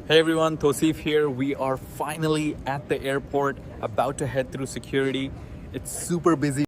Hey everyone, Tosif here. We are finally at the airport, about to head through security. It's super busy.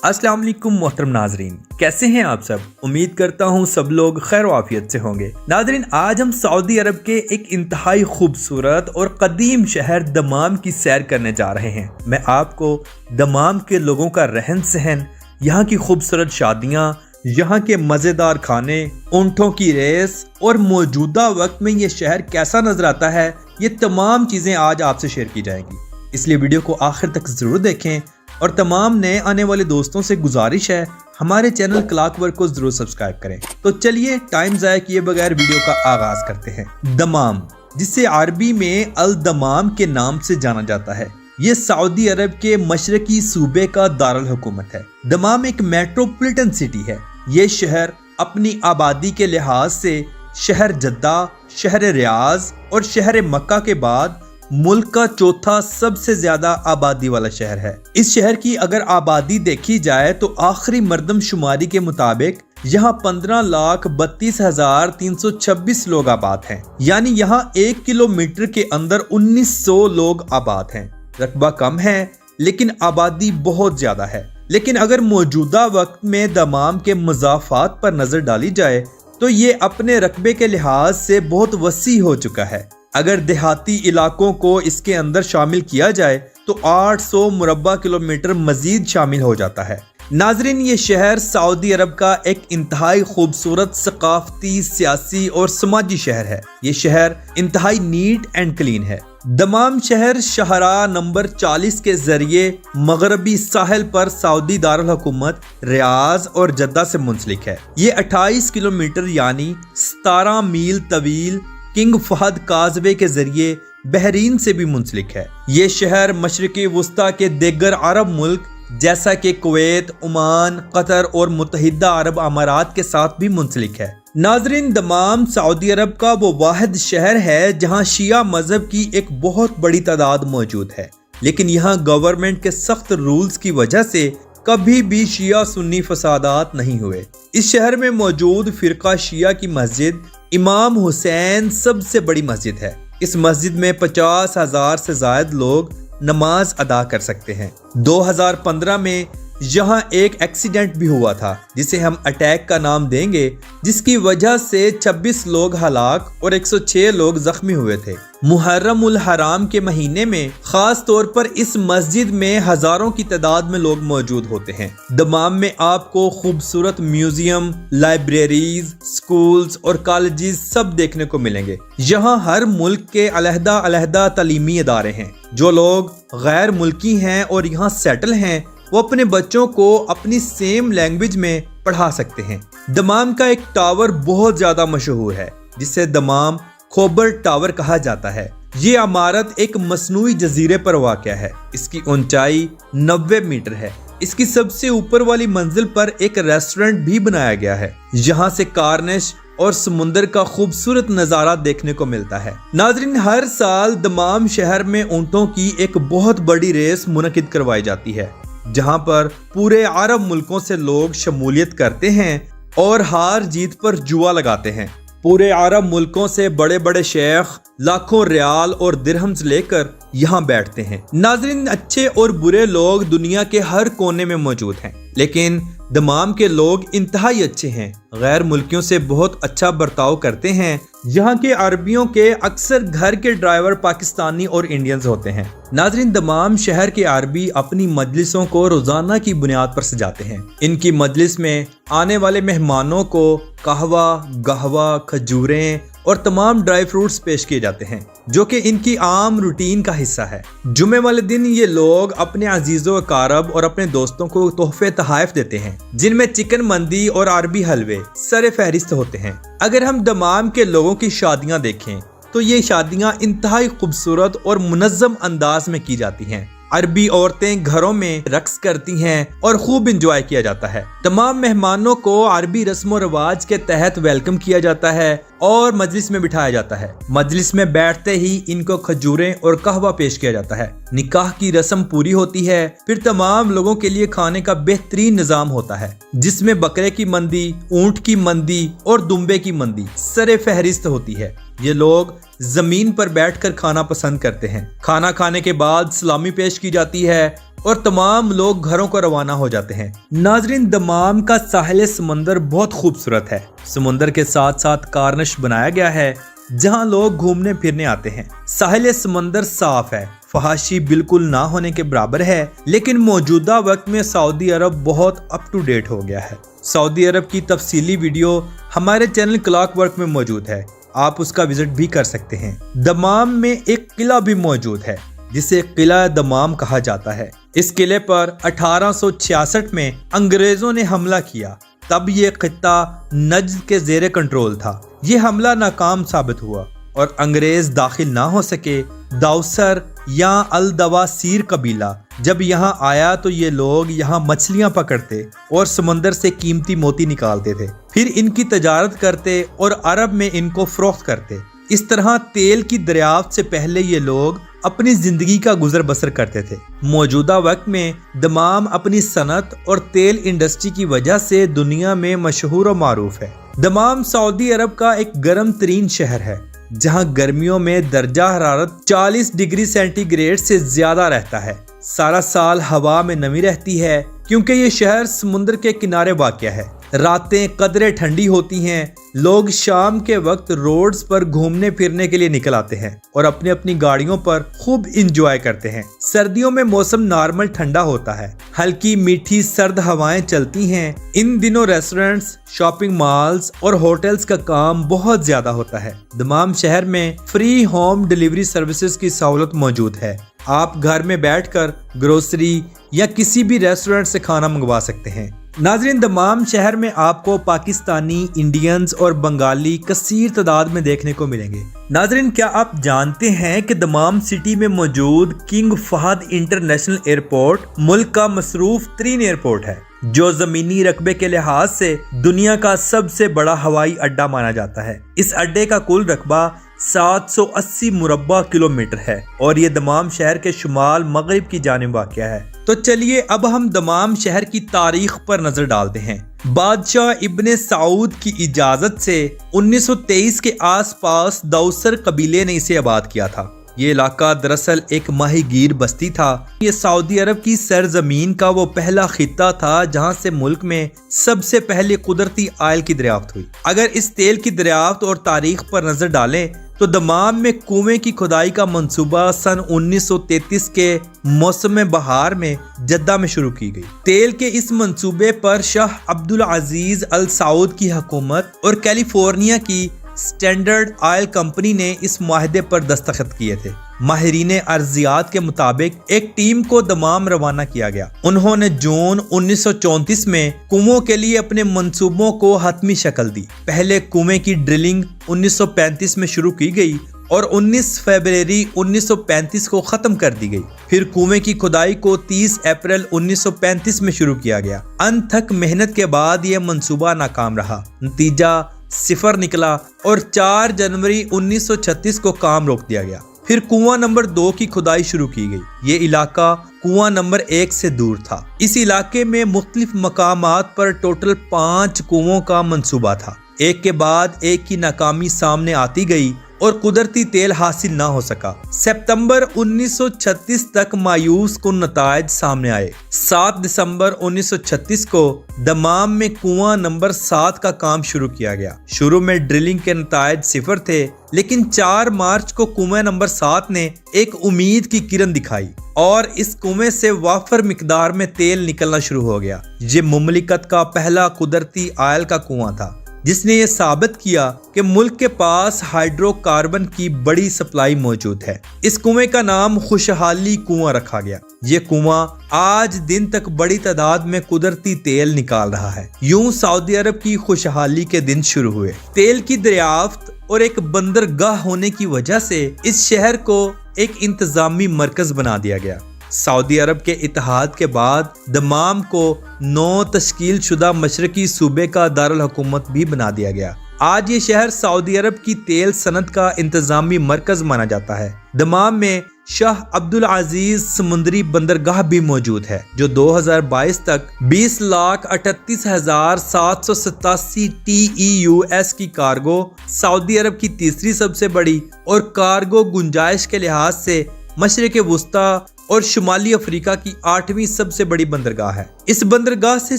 अस्सलाम वालेकुम मोहतरम नाजरीन, कैसे हैं आप सब। उम्मीद करता हूं सब लोग खैर वाफियत से होंगे। नाजरीन, आज हम सऊदी अरब के एक इंतहाई खूबसूरत और कदीम शहर दमाम की सैर करने जा रहे हैं। मैं आपको दमाम के लोगों का रहन सहन, यहाँ की खूबसूरत शादियाँ, यहाँ के मज़ेदार खाने, ऊँटों की रेस और मौजूदा वक्त में ये शहर कैसा नजर आता है, ये तमाम चीज़ें आज आपसे शेयर की जाएंगी। इसलिए वीडियो को आखिर तक ज़रूर देखें और तमाम नए आने वाले दोस्तों से गुजारिश है हमारे चैनल क्लॉकवर्क को जरूर सब्सक्राइब करें। तो चलिए टाइम ज़ाया किए बगैर वीडियो का आगाज करते हैं। दमाम, जिसे अरबी में अल दमाम के नाम से जाना जाता है, ये सऊदी अरब के मशरकी सूबे का दारुल हुकूमत है। दमाम एक मेट्रोपॉलिटन सिटी है। ये शहर अपनी आबादी के लिहाज से शहर जद्दा, शहर रियाज और शहर मक्का के बाद मुल्क का चौथा सबसे ज्यादा आबादी वाला शहर है। इस शहर की अगर आबादी देखी जाए तो आखिरी मर्दमशुमारी के मुताबिक यहाँ 15,32,326 लोग आबाद हैं। यानी यहाँ 1 किलोमीटर के अंदर 1900 लोग आबाद हैं। रकबा कम है लेकिन आबादी बहुत ज्यादा है। लेकिन अगर मौजूदा वक्त में दमाम के मज़ाफ़ात पर नजर डाली जाए तो ये अपने रकबे के लिहाज से बहुत वसी हो चुका है। अगर देहाती इलाकों को इसके अंदर शामिल किया जाए तो 800 मुरब्बा किलोमीटर मजीद शामिल हो जाता है। नाजरीन, ये शहर सऊदी अरब का एक इंतहाई खूबसूरत सकाफती, सियासी और समाजी शहर है। ये शहर इंतहाई नीट एंड क्लीन है। दमाम शहर शाहराह नंबर 40 के जरिए मगरबी साहिल पर सऊदी दारुल हुकूमत रियाज और जद्दा से मुंसलिक है। ये 28 किलोमीटर यानी 17 मील तवील किंग फहद काजवे के जरिए बहरीन से भी मुंसलिक है। ये शहर मशरिकी वस्ता के दीगर अरब मुल्क जैसा कि कुवैत, ओमान, कतर और मुत्तहिदा अरब अमारात के साथ भी मुंसलिक है। नाजरीन, दमाम सऊदी अरब का वो वाहिद शहर है जहाँ शिया मजहब की एक बहुत बड़ी तादाद मौजूद है। लेकिन यहाँ गवर्नमेंट के सख्त रूल्स की वजह से कभी भी शिया सुन्नी फसादात नहीं हुए। इस शहर में मौजूद फिरका शिया की मस्जिद इमाम हुसैन सबसे बड़ी मस्जिद है। इस मस्जिद में 50,000 से ज्यादा लोग नमाज अदा कर सकते हैं। 2015 में यहाँ एक एक्सीडेंट भी हुआ था जिसे हम अटैक का नाम देंगे, जिसकी वजह से 26 लोग हलाक और 106 लोग जख्मी हुए थे। मुहर्रम उल हराम के महीने में खास तौर पर इस मस्जिद में हजारों की तादाद में लोग मौजूद होते हैं। दमाम में आपको खूबसूरत म्यूजियम, लाइब्रेरीज, स्कूल्स और कॉलेजेस सब देखने को मिलेंगे। यहाँ हर मुल्क के अलहदा अलहदा तालीमी इदारे हैं। जो लोग गैर मुल्की हैं और यहाँ सेटल हैं वो अपने बच्चों को अपनी सेम लैंग्वेज में पढ़ा सकते हैं। दमाम का एक टावर बहुत ज्यादा मशहूर है जिसे दमाम खोबर टावर कहा जाता है। ये इमारत एक मसनूई जजीरे पर वाक़या है। इसकी ऊंचाई 90 मीटर है। इसकी सबसे ऊपर वाली मंजिल पर एक रेस्टोरेंट भी बनाया गया है। यहाँ से कार्निश और समुंदर का खूबसूरत नज़ारा देखने को मिलता है। नाजरीन, हर साल दमाम शहर में ऊँटों की एक बहुत बड़ी रेस मुनक़िद करवाई जाती है जहाँ पर पूरे अरब मुल्कों से लोग शमूलियत करते हैं और हार जीत पर जुआ लगाते हैं। पूरे अरब मुल्कों से बड़े बड़े शेख लाखों रियाल और दिरहम्स लेकर यहाँ बैठते हैं। नाजरीन, अच्छे और बुरे लोग दुनिया के हर कोने में मौजूद हैं, लेकिन दमाम के लोग इंतहाई अच्छे हैं। गैर मुल्कियों से बहुत अच्छा बर्ताव करते हैं। यहाँ के अरबियों के अक्सर घर के ड्राइवर पाकिस्तानी और इंडियंस होते हैं। नाजरीन, दमाम शहर के अरबी अपनी मजलिसों को रोजाना की बुनियाद पर सजाते हैं। इनकी मजलिस में आने वाले मेहमानों को कहवा, गहवा, खजूरें और तमाम ड्राई फ्रूट्स पेश किए जाते हैं जो कि इनकी आम रूटीन का हिस्सा है। जुमे वाले दिन ये लोग अपने अजीजों अकारब और अपने दोस्तों को तोहफे तहाइफ देते हैं जिनमें चिकन मंदी और अरबी हलवे सरे फहरिस्त होते हैं। अगर हम दमाम के लोगों की शादियां देखें तो ये शादियां इंतहाई खूबसूरत और मुनज़्ज़म अंदाज में की जाती हैं। عربی عورتیں گھروں میں رقص کرتی ہیں اور خوب انجوائے کیا جاتا ہے۔ تمام مہمانوں کو عربی رسم و رواج کے تحت ویلکم کیا جاتا ہے اور مجلس میں بٹھایا جاتا ہے۔ مجلس میں بیٹھتے ہی ان کو کھجوریں اور قہوہ پیش کیا جاتا ہے۔ نکاح کی رسم پوری ہوتی ہے، پھر تمام لوگوں کے لیے کھانے کا بہترین نظام ہوتا ہے، جس میں بکرے کی مندی، اونٹ کی مندی اور دمبے کی مندی سر فہرست ہوتی ہے۔ یہ لوگ زمین پر بیٹھ کر کھانا پسند کرتے ہیں۔ کھانا کھانے کے بعد سلامی پیش کی جاتی ہے اور تمام لوگ گھروں کو روانہ ہو جاتے ہیں۔ ناظرین، دمام کا ساحل سمندر بہت خوبصورت ہے۔ سمندر کے ساتھ ساتھ کارنش بنایا گیا ہے جہاں لوگ گھومنے پھرنے آتے ہیں۔ ساحل سمندر صاف ہے، فحاشی بالکل نہ ہونے کے برابر ہے، لیکن موجودہ وقت میں سعودی عرب بہت اپ ٹو ڈیٹ ہو گیا ہے۔ سعودی عرب کی تفصیلی ویڈیو ہمارے چینل کلاک ورک میں موجود ہے، آپ اس کا وزٹ بھی کر سکتے ہیں۔ دمام میں ایک قلعہ بھی موجود ہے جسے قلعہ دمام کہا جاتا ہے۔ اس قلعے پر 1866 میں انگریزوں نے حملہ کیا، تب یہ خطہ نجد کے زیر کنٹرول تھا۔ یہ حملہ ناکام ثابت ہوا اور انگریز داخل نہ ہو سکے۔ داؤسر یا الدواسیر قبیلہ جب یہاں آیا تو یہ لوگ یہاں مچھلیاں پکڑتے اور سمندر سے قیمتی موتی نکالتے تھے، پھر ان کی تجارت کرتے اور عرب میں ان کو فروخت کرتے۔ اس طرح تیل کی دریافت سے پہلے یہ لوگ اپنی زندگی کا گزر بسر کرتے تھے۔ موجودہ وقت میں دمام اپنی صنعت اور تیل انڈسٹری کی وجہ سے دنیا میں مشہور و معروف ہے۔ دمام سعودی عرب کا ایک گرم ترین شہر ہے جہاں گرمیوں میں درجہ حرارت 40 ڈگری سینٹی گریڈ سے زیادہ رہتا ہے۔ سارا سال ہوا میں نمی رہتی ہے کیونکہ یہ شہر سمندر کے کنارے واقع ہے۔ راتیں قدرے ٹھنڈی ہوتی ہیں، لوگ شام کے وقت روڈز پر گھومنے پھرنے کے لیے نکل آتے ہیں اور اپنی اپنی گاڑیوں پر خوب انجوائے کرتے ہیں۔ سردیوں میں موسم نارمل ٹھنڈا ہوتا ہے، ہلکی میٹھی سرد ہوائیں چلتی ہیں۔ ان دنوں ریسٹورنٹس، شاپنگ مالز اور ہوٹلز کا کام بہت زیادہ ہوتا ہے۔ دمام شہر میں فری ہوم ڈیلیوری سروسز کی سہولت موجود ہے۔ آپ گھر میں بیٹھ کر گروسری یا کسی بھی ریسٹورنٹ سے کھانا منگوا سکتے ہیں۔ ناظرین، دمام شہر میں آپ کو پاکستانی، انڈینز اور بنگالی کثیر تعداد میں دیکھنے کو ملیں گے۔ ناظرین، کیا آپ جانتے ہیں کہ دمام سٹی میں موجود کنگ فہد انٹرنیشنل ایئرپورٹ ملک کا مصروف ترین ایئرپورٹ ہے، جو زمینی رقبے کے لحاظ سے دنیا کا سب سے بڑا ہوائی اڈا مانا جاتا ہے۔ اس اڈے کا کل رقبہ 780 مربع کلومیٹر ہے اور یہ دمام شہر کے شمال مغرب کی جانب واقع ہے۔ تو چلیے اب ہم دمام شہر کی تاریخ پر نظر ڈالتے ہیں۔ بادشاہ ابن سعود کی اجازت سے 1923 کے آس پاس داؤسر قبیلے نے اسے آباد کیا تھا۔ یہ علاقہ دراصل ایک ماہی گیر بستی تھا۔ یہ سعودی عرب کی سرزمین کا وہ پہلا خطہ تھا جہاں سے ملک میں سب سے پہلے قدرتی آئل کی دریافت ہوئی۔ اگر اس تیل کی دریافت اور تاریخ پر نظر ڈالیں تو دمام میں کنویں کی کھدائی کا منصوبہ سن 1933 کے موسم بہار میں جدہ میں شروع کی گئی۔ تیل کے اس منصوبے پر شاہ عبدالعزیز ال سعود کی حکومت اور کیلیفورنیا کی سٹینڈرڈ آئل کمپنی نے اس معاہدے پر دستخط کیے تھے۔ ماہرین ارضیات کے مطابق ایک ٹیم کو دمام روانہ کیا گیا۔ انہوں نے جون 1934 میں کنووں کے لیے اپنے منصوبوں کو حتمی شکل دی۔ پہلے کنویں کی ڈرلنگ 1935 میں شروع کی گئی اور 19 فروری 1935 کو ختم کر دی گئی۔ پھر کنویں کی کھدائی کو 30 اپریل 1935 میں شروع کیا گیا۔ انتھک محنت کے بعد یہ منصوبہ ناکام رہا، نتیجہ 0 نکلا اور 4 جنوری 1936 کو کام روک دیا گیا۔ پھر کنواں نمبر 2 کی کھدائی شروع کی گئی۔ یہ علاقہ کنواں نمبر 1 سے دور تھا۔ اس علاقے میں مختلف مقامات پر ٹوٹل 5 کنووں کا منصوبہ تھا۔ ایک کے بعد ایک کی ناکامی سامنے آتی گئی اور قدرتی تیل حاصل نہ ہو سکا۔ ستمبر 1936 تک مایوس کن نتائج سامنے آئے۔ 7 دسمبر 1936 کو دمام میں کنواں نمبر 7 کا کام شروع کیا گیا۔ شروع میں ڈرلنگ کے نتائج 0 تھے، لیکن 4 مارچ کو کنواں نمبر 7 نے ایک امید کی کرن دکھائی اور اس کنویں سے وافر مقدار میں تیل نکلنا شروع ہو گیا۔ یہ مملکت کا پہلا قدرتی آئل کا کنواں تھا جس نے یہ ثابت کیا کہ ملک کے پاس ہائیڈرو کاربن کی بڑی سپلائی موجود ہے۔ اس کنویں کا نام خوشحالی کنواں رکھا گیا۔ یہ کنواں آج دن تک بڑی تعداد میں قدرتی تیل نکال رہا ہے۔ یوں سعودی عرب کی خوشحالی کے دن شروع ہوئے۔ تیل کی دریافت اور ایک بندرگاہ ہونے کی وجہ سے اس شہر کو ایک انتظامی مرکز بنا دیا گیا۔ सऊदी अरब के इत्तेहाद के बाद दमाम को 9 तश्कील शुदा मशरकी सूबे का दारुल हुकूमत भी बना दिया गया। आज ये शहर सऊदी अरब की तेल सनत का इंतजामी मरकज माना जाता है। दमाम में शाह अब्दुल अजीज समुद्री बंदरगाह भी मौजूद है, जो 2022 तक 20,38,787 TEUs की कार्गो, सऊदी अरब की तीसरी सबसे बड़ी और कार्गो गुंजाइश के लिहाज से मशरिक वुस्ता और शुमाली अफ्रीका की 8वीं सबसे बड़ी बंदरगाह है। इस बंदरगाह से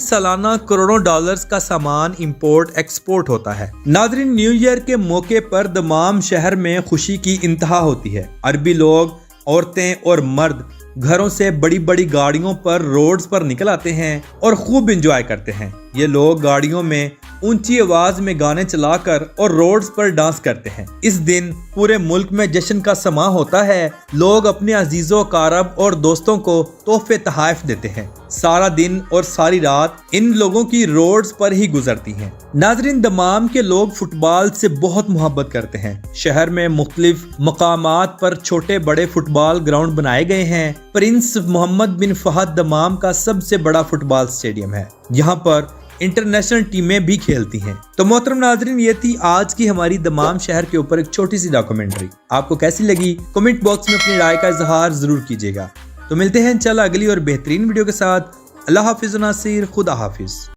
सालाना करोड़ों डॉलर्स का सामान इंपोर्ट एक्सपोर्ट होता है। नाज़रीन, न्यू ईयर के मौके पर दमाम शहर में खुशी की इंतहा होती है। अरबी लोग, औरतें और मर्द घरों से बड़ी बड़ी गाड़ियों पर रोड्स पर निकल आते हैं और खूब एंजॉय करते हैं। ये लोग गाड़ियों में ऊंची आवाज में गाने चलाकर और रोड्स पर डांस करते हैं। इस दिन पूरे मुल्क में जश्न का समा होता है। लोग अपने अजीजों, कारब और दोस्तों को तोहफे तोहफे देते हैं। सारा दिन और सारी रात इन लोगों की रोड्स पर ही गुजरती हैं। नाजरीन, दमाम के लोग फुटबॉल से बहुत मोहब्बत करते हैं। शहर में मुख्तलिफ मकामात पर छोटे बड़े फुटबॉल ग्राउंड बनाए गए हैं। प्रिंस मोहम्मद बिन फहद दमाम का सबसे बड़ा फुटबॉल स्टेडियम है। यहाँ पर इंटरनेशनल टीमें भी खेलती हैं। तो मोहतरम नाजरीन, ये थी आज की हमारी दमाम शहर के ऊपर एक छोटी सी डॉक्यूमेंट्री। आपको कैसी लगी कमेंट बॉक्स में अपनी राय का इजहार जरूर कीजिएगा। तो मिलते हैं इंशाल्लाह अगली और बेहतरीन वीडियो के साथ। अल्लाह हाफिज नासिर, खुदा हाफिज।